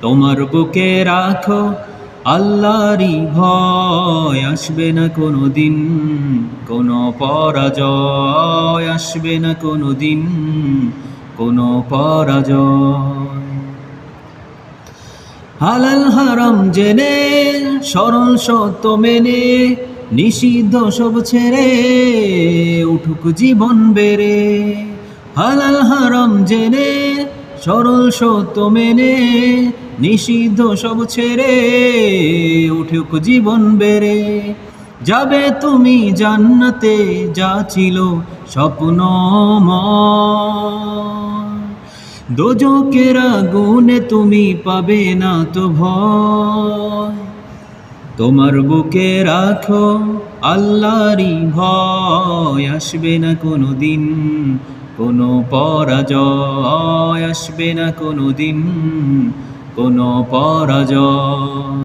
তোমার বুকে রাখো আল্লাহরই ভয়, আসবে না কোনো দিন কোনো পরাজয়, আসবে না কোনো দিন কোনো পরাজয়। হালাল হারাম জেনে সরল সত্য মেনে নিষিদ্ধ সব ছেড়ে উঠুক জীবন বেড়ে। হালাল হারাম জেনে সরল সত্য মেনে নিষিদ্ধ সব ছেড়ে উঠুক জীবন বেড়ে। যাবে তুমি জান্নাতে যা ছিল স্বপ্নময়, দোজখের আগুনে তুমি পাবে না তো ভয়। তোমার বুকে রাখো আল্লাহরই ভয়, আসবে না কোনো দিন কোনো পরাজয়, আসবে না কোনো দিন কোনো পরাজয়।